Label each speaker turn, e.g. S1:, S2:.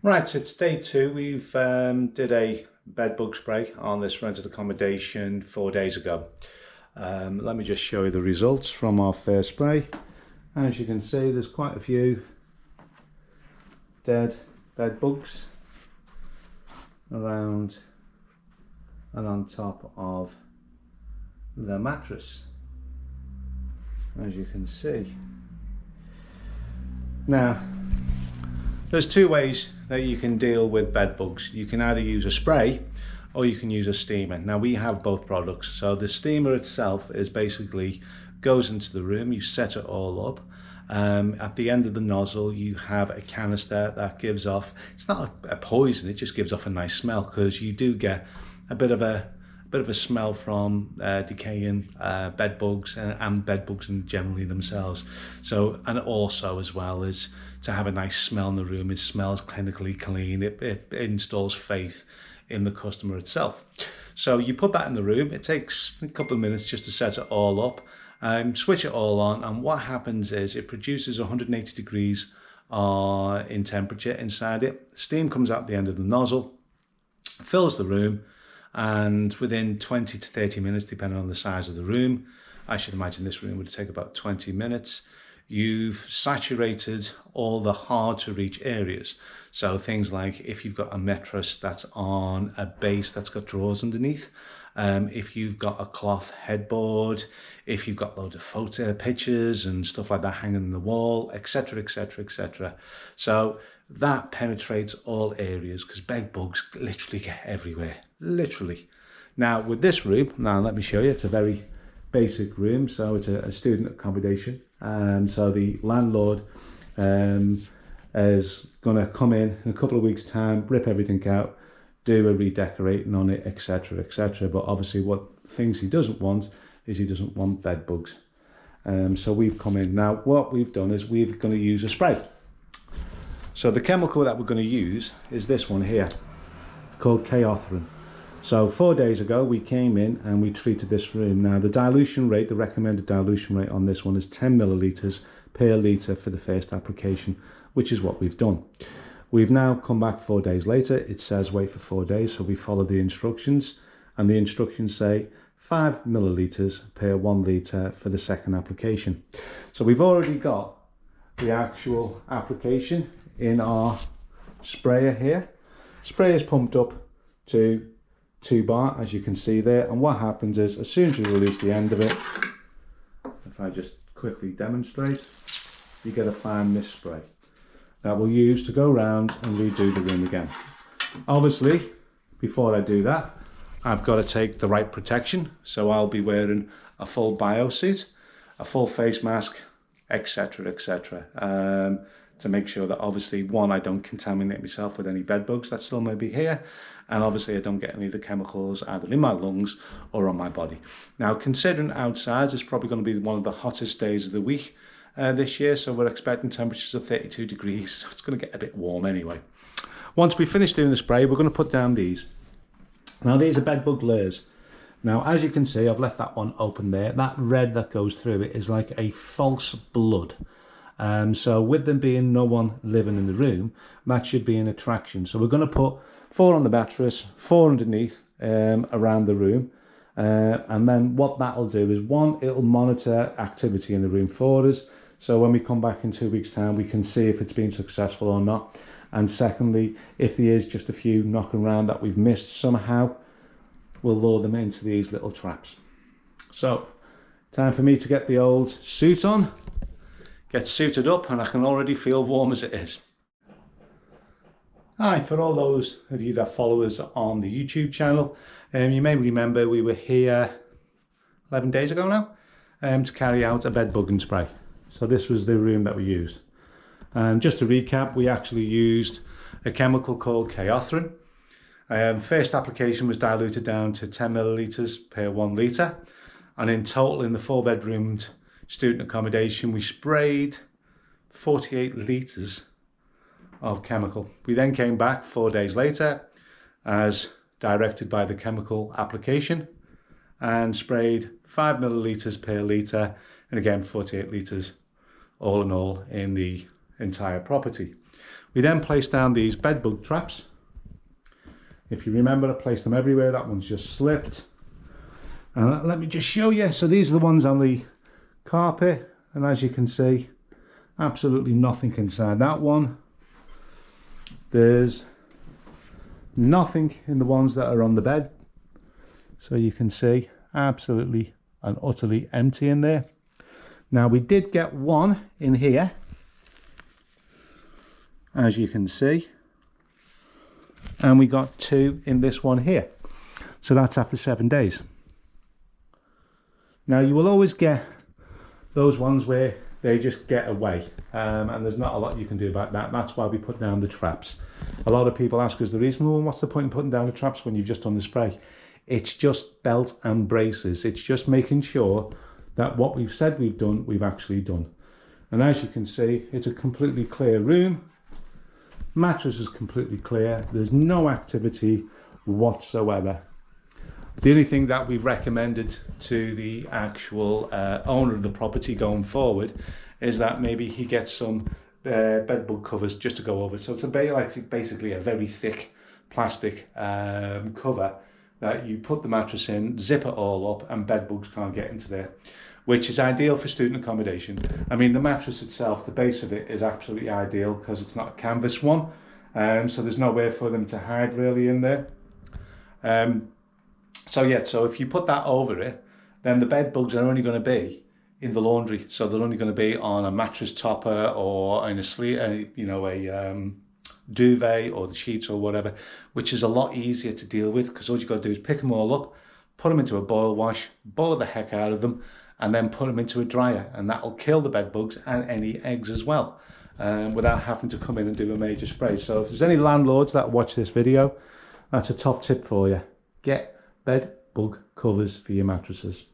S1: Right, so it's day two. We've did a bed bug spray on this rented accommodation 4 days ago. Let me just show you the results from our first spray. As you can see, there's quite a few dead bed bugs around and on top of the mattress, as you can see. Now, there's two ways that you can deal with bed bugs. You can either use a spray or you can use a steamer. Now we have both products. So the steamer itself is basically goes into the room, you set it all up. At the end of the nozzle you have a canister that gives off, it's not a poison, it just gives off a nice smell, because you do get a bit of a smell from decaying bed bugs and bed bugs in generally themselves. So, and also as well as to have a nice smell in the room, it smells clinically clean, it installs faith in the customer itself. So you put that in the room, it takes a couple of minutes just to set it all up, switch it all on, and what happens is it produces 180 degrees in temperature inside it. Steam comes out the end of the nozzle, fills the room, and within 20 to 30 minutes, depending on the size of the room, I should imagine this room would take about 20 minutes, you've saturated all the hard to reach areas. So things like if you've got a mattress that's on a base that's got drawers underneath, if you've got a cloth headboard, if you've got loads of pictures and stuff like that hanging on the wall, etc, etc, etc. So that penetrates all areas, because bed bugs literally get everywhere, literally. Now with this room, now let me show you, it's a very basic room, so it's a student accommodation, and so the landlord is going to come in a couple of weeks time, rip everything out, do a redecorating on it, etc, etc. But obviously what things he doesn't want is he doesn't want bed bugs. So we've come in. Now what we've done is we're going to use a spray. So the chemical that we're going to use is this one here, called Chaothrin. So 4 days ago we came in and we treated this room. Now the dilution rate, the recommended dilution rate on this one is 10 millilitres per litre for the first application, which is what we've done. We've now come back 4 days later. It says wait for 4 days, so we follow the instructions, and the instructions say 5 millilitres per 1 litre for the second application. So we've already got the actual application in our sprayer here. Sprayer is pumped up to 2 bar, as you can see there, and what happens is as soon as you release the end of it, if I just quickly demonstrate, you get a fine mist spray that we'll use to go around and redo the room again. Obviously before I do that, I've got to take the right protection, so I'll be wearing a full biosuit, a full face mask, etc, etc, to make sure that obviously, one, I don't contaminate myself with any bed bugs that still may be here, and obviously I don't get any of the chemicals either in my lungs or on my body. Now, considering outside is probably going to be one of the hottest days of the week this year, so we're expecting temperatures of 32 degrees, so it's going to get a bit warm anyway. Once we finish doing the spray, we're going to put down these. Now these are bed bug lures. Now as you can see, I've left that one open there. That red that goes through it is like a false blood. So with them being no one living in the room, that should be an attraction. So we're going to put 4 on the mattress, 4 underneath around the room. And then what that'll do is, one, it'll monitor activity in the room for us. So when we come back in 2 weeks time, we can see if it's been successful or not. And secondly, if there is just a few knocking around that we've missed somehow, we'll lure them into these little traps. So time for me to get the old suit on, get suited up, and I can already feel warm as it is. Hi, for all those of you that follow us on the YouTube channel, you may remember we were here 11 days ago now to carry out a bed bugging spray. So this was the room that we used. And just to recap, we actually used a chemical called Chaothrin. First application was diluted down to 10 millilitres per 1 litre. And in total, in the 4-bedroomed student accommodation, we sprayed 48 litres of chemical. We then came back 4 days later, as directed by the chemical application, and sprayed 5 millilitres per litre, and again 48 litres all in all in the entire property. We then place down these bed bug traps. If you remember, I placed them everywhere. That one's just slipped. And let me just show you. So these are the ones on the carpet, and as you can see, absolutely nothing inside that one. There's nothing in the ones that are on the bed. So you can see absolutely and utterly empty in there. Now we did get one in here, as you can see, and we got two in this one here. So that's after 7 days. Now you will always get those ones where they just get away, and there's not a lot you can do about that. That's why we put down the traps. A lot of people ask us the reason, well, what's the point in putting down the traps when you've just done the spray? It's just belt and braces. It's just making sure that what we've said we've done, we've actually done. And as you can see, it's a completely clear room. Mattress is completely clear. There's no activity whatsoever. The only thing that we've recommended to the actual owner of the property going forward is that maybe he gets some bed bug covers just to go over it. So it's basically a very thick plastic cover that you put the mattress in, zip it all up, and bed bugs can't get into there, which is ideal for student accommodation. I mean, the mattress itself, the base of it is absolutely ideal because it's not a canvas one, so there's nowhere for them to hide really in there. So if you put that over it, then the bed bugs are only going to be in the laundry. So they're only going to be on a mattress topper or in a duvet or the sheets or whatever, which is a lot easier to deal with because all you've got to do is pick them all up, put them into a boil wash, boil the heck out of them, and then put them into a dryer, and that'll kill the bed bugs and any eggs as well, without having to come in and do a major spray. So if there's any landlords that watch this video, that's a top tip for you. Get bed bug covers for your mattresses.